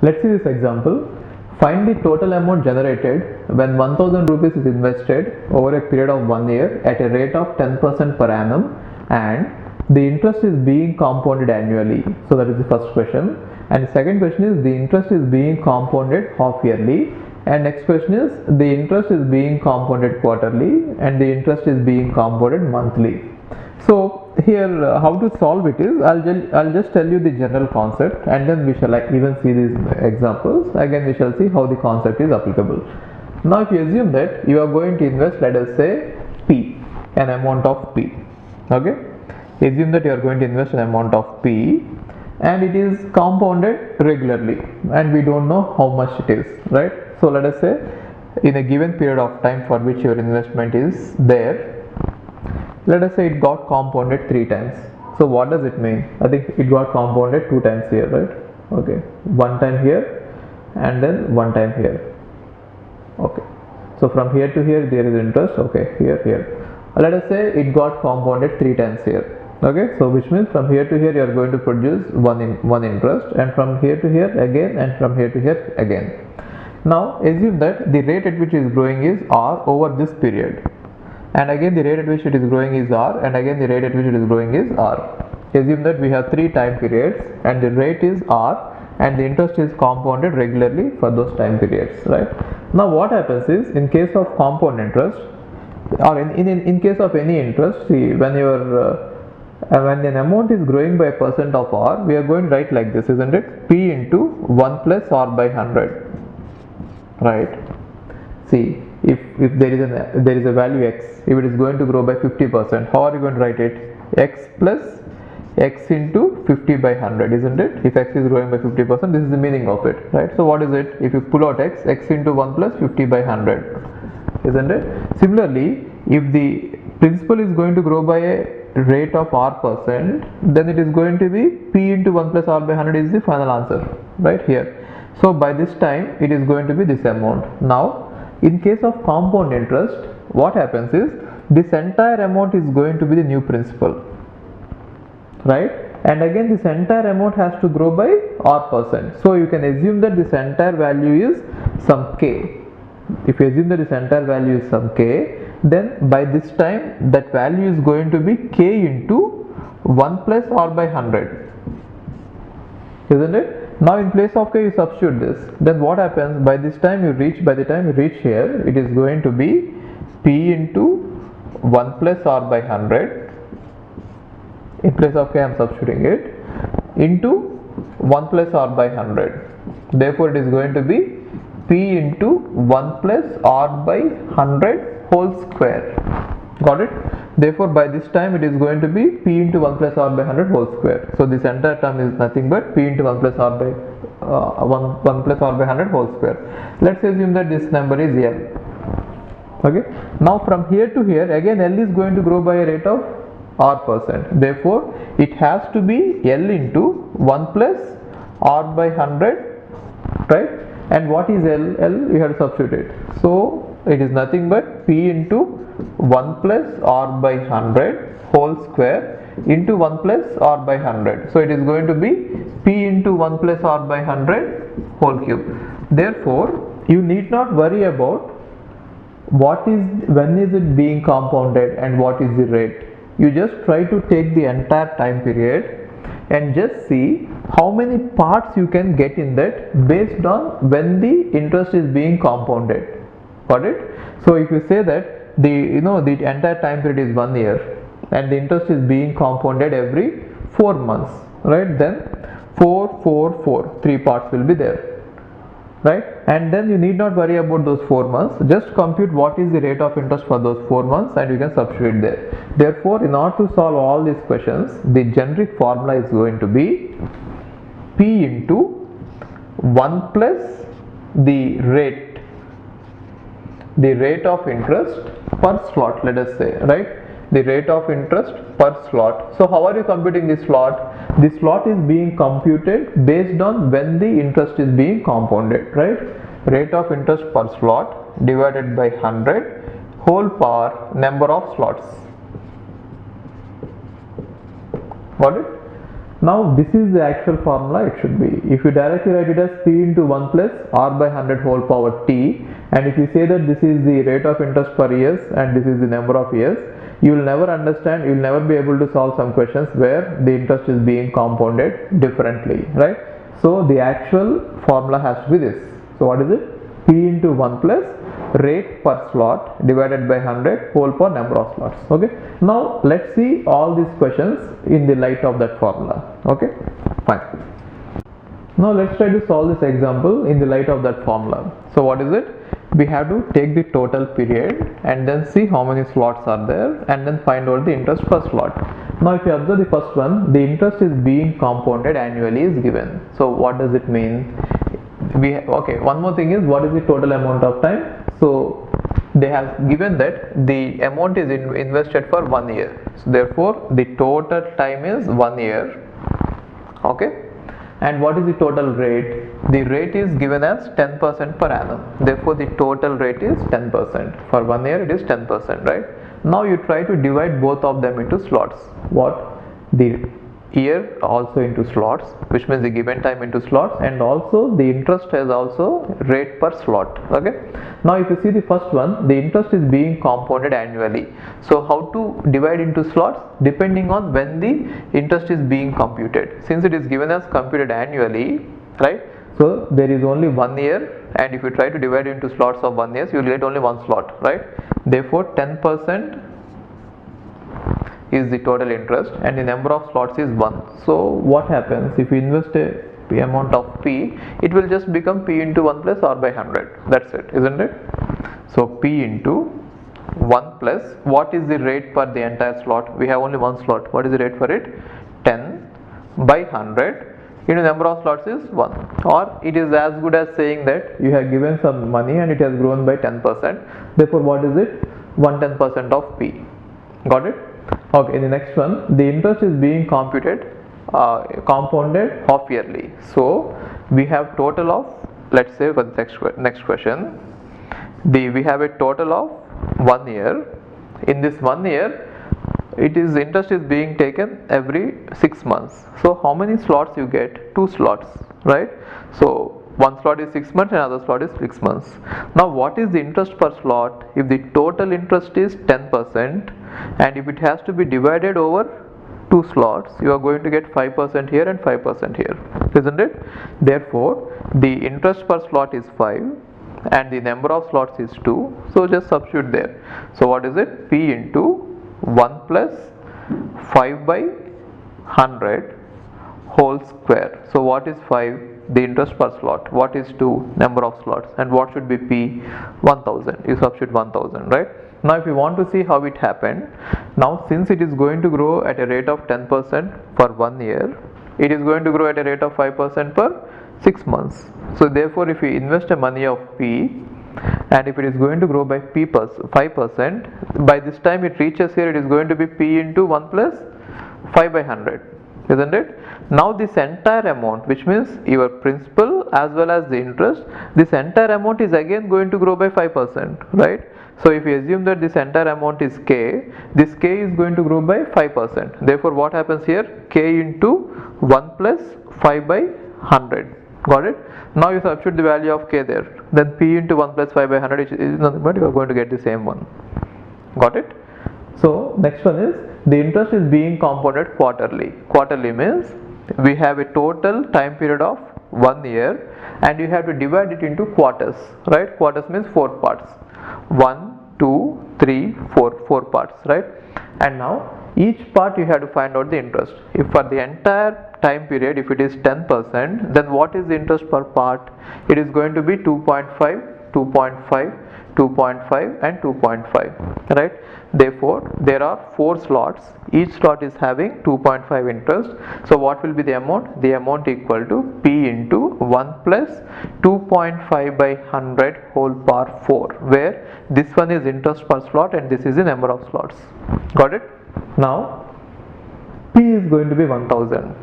Let's see this example. Find the total amount generated when 1000 rupees is invested over a period of 1 year at a rate of 10% per annum and the interest is being compounded annually. So that is the first question. And the second question is the interest is being compounded half yearly. And next question is the interest is being compounded quarterly and the interest is being compounded monthly. So here how to solve it is I'll just tell you the general concept and then we shall even see these examples. Again we shall see how the concept is applicable. Now if you assume that you are going to invest, let us say P, an amount of P. Okay, assume that you are going to invest an amount of P and it is compounded regularly and we don't know how much it is, right? So let us say in a given period of time for which your investment is there, let us say it got compounded 3 times. So what does it mean? I think it got compounded 2 times here, right? Okay, 1 time here and then 1 time here. Okay, so from here to here there is interest. Okay, here. Let us say it got compounded 3 times here. Okay, so which means from here to here you are going to produce one interest, and from here to here again, and from here to here again. Now assume that the rate at which it is growing is R over this period, and again the rate at which it is growing is R, and again the rate at which it is growing is R. Assume that we have 3 time periods and the rate is R and the interest is compounded regularly for those time periods, right? Now what happens is, in case of compound interest or in case of any interest, see, when when an amount is growing by % of R, we are going to write like this, isn't it? P into 1 plus R by 100, right? See, if there is a value X, if it is going to grow by 50%, how are you going to write it? X plus X into 50 by 100, isn't it? If X is growing by 50%, this is the meaning of it, right? So what is it? If you pull out X into 1 plus 50 by 100, isn't it? Similarly, if the principal is going to grow by a rate of R%, then it is going to be P into 1 plus R by 100 is the final answer, right here. So by this time it is going to be this amount. Now in case of compound interest, what happens is this entire amount is going to be the new principal, right? And again this entire amount has to grow by R%. So you can assume that this entire value is some K. If you assume that this entire value is some K, then by this time that value is going to be K into 1 plus R by 100, isn't it? Now in place of K you substitute this, then what happens? By the time you reach here, it is going to be P into 1 plus R by 100. In place of K I am substituting it into 1 plus R by 100. Therefore it is going to be P into 1 plus R by 100 whole square. Got it? Therefore by this time it is going to be P into 1 plus R by 100 whole square. So this entire term is nothing but P into 1 plus R by 1 plus R by 100 whole square. Let's assume that this number is L. Okay. Now from here to here again L is going to grow by a rate of R%. Therefore it has to be L into 1 plus R by 100, right? And what is L? L we have to substitute it. So it is nothing but P into 1 plus R by 100 whole square into 1 plus R by 100. So it is going to be P into 1 plus R by 100 whole cube. Therefore you need not worry about when is it being compounded and what is the rate. You just try to take the entire time period and just see how many parts you can get in that based on when the interest is being compounded. Got it? So if you say that the entire time period is 1 year and the interest is being compounded every 4 months, right? Then 3 parts will be there, right? And then you need not worry about those 4 months. Just compute what is the rate of interest for those 4 months and you can substitute there. Therefore in order to solve all these questions, the generic formula is going to be P into 1 plus the rate of interest per slot, let us say, right? The rate of interest per slot. So how are you computing this slot? The slot is being computed based on when the interest is being compounded, right? Rate of interest per slot divided by 100 whole power number of slots. Got it? Now this is the actual formula it should be. If you directly write it as P into 1 plus R by 100 whole power T, and if you say that this is the rate of interest per years and this is the number of years, you will never understand, you will never be able to solve some questions where the interest is being compounded differently, right? So the actual formula has to be this. So what is it? P into 1 plus rate per slot divided by 100 whole power number of slots. Okay, now let's see all these questions in the light of that formula. Okay, fine. Now let's try to solve this example in the light of that formula. So what is it? We have to take the total period and then see how many slots are there and then find out the interest per slot. Now if you observe the first one, the interest is being compounded annually is given. So what does it mean? Okay, one more thing is, what is the total amount of time? So they have given that the amount is invested for 1 year. So therefore the total time is 1 year. Okay. And what is the total rate? The rate is given as 10% per annum. Therefore the total rate is 10%. For 1 year it is 10%, right? Now you try to divide both of them into slots. What? The year also into slots, which means the given time into slots, and also the interest is also rate per slot. Okay. Now if you see the first one, the interest is being compounded annually. So how to divide into slots? Depending on when the interest is being computed. Since it is given as computed annually, right? So there is only 1 year, and if you try to divide into slots of 1 year, you will get only one slot, right? Therefore 10% is the total interest and the number of slots is 1. So what happens if you invest a amount of P, it will just become P into 1 plus R by 100. That's it, isn't it? So P into 1 plus, what is the rate per the entire slot? We have only one slot. What is the rate for it? 10 by 100 into number of slots is 1. Or it is as good as saying that you have given some money and it has grown by 10%. Therefore what is it? 1/10% of P. Got it? Okay, in the next one, the interest is being computed, compounded half yearly. So we have total of, let's say for the next question, we have a total of 1 year. In this 1 year, interest is being taken every 6 months. So how many slots you get? 2 slots, right? So one slot is 6 months and another slot is 6 months. Now what is the interest per slot? If the total interest is 10% and if it has to be divided over 2 slots, you are going to get 5% here and 5% here, isn't it? Therefore the interest per slot is 5 and the number of slots is 2. So just substitute there. So what is it? P into 1 plus 5 by 100 whole square. So what is 5? The interest per slot. What is 2? Number of slots. And what should be P? 1000. You substitute 1000, right? Now if you want to see how it happened, now since it is going to grow at a rate of 10% for 1 year, it is going to grow at a rate of 5% per 6 months. So therefore if you invest a money of P, and if it is going to grow by 5%, by this time it reaches here, it is going to be P into 1 plus 5 by 100, isn't it? Now this entire amount, which means your principal as well as the interest, this entire amount is again going to grow by 5%, right? So if you assume that this entire amount is K, this K is going to grow by 5%. Therefore what happens here? K into 1 plus 5 by 100. Got it? Now you substitute the value of K there. Then P into 1 plus 5 by 100 is nothing but you are going to get the same one. Got it? So next one is, the interest is being compounded quarterly. Quarterly means we have a total time period of 1 year and you have to divide it into quarters, right? Quarters means 4 parts. 1, 2, 3, 4 parts, right? And now each part you have to find out the interest. If for the entire time period, if it is 10%, then what is the interest per part? It is going to be 2.5, 2.5, 2.5 and 2.5, right? Therefore there are 4 slots, each slot is having 2.5 interest. So what will be the amount? The amount equal to P into 1 plus 2.5 by 100 whole power 4, where this one is interest per slot and this is the number of slots. Got it? Now P is going to be 1000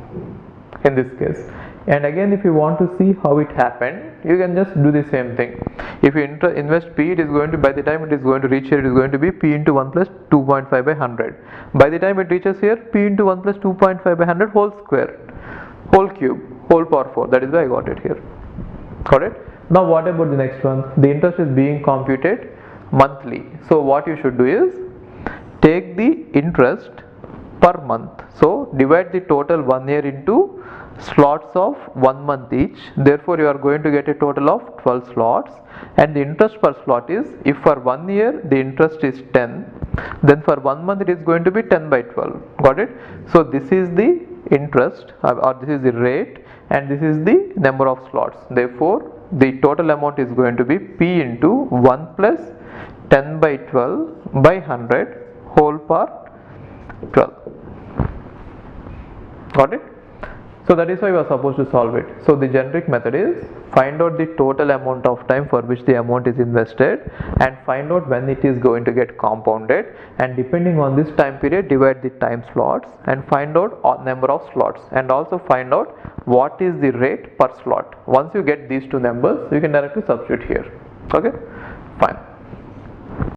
in this case. And again, if you want to see how it happened, you can just do the same thing. If you invest P, it is going to, by the time it is going to reach here, it is going to be P into 1 plus 2.5 by 100. By the time it reaches here, P into 1 plus 2.5 by 100 whole square, whole cube, whole power 4. That is why I got it here. Got it? Now what about the next one? The interest is being computed monthly. So what you should do is take the interest per month. So divide the total 1 year into slots of 1 month each. Therefore you are going to get a total of 12 slots, and the interest per slot is, if for 1 year the interest is 10, then for 1 month it is going to be 10 by 12. Got it? So this is the interest, or this is the rate, and this is the number of slots. Therefore the total amount is going to be P into 1 plus 10 by 12 by 100 whole power 12. Got it? So that is how you are supposed to solve it. So the generic method is find out the total amount of time for which the amount is invested, and find out when it is going to get compounded, and depending on this time period divide the time slots and find out number of slots, and also find out what is the rate per slot. Once you get these two numbers, you can directly substitute here. Okay, fine.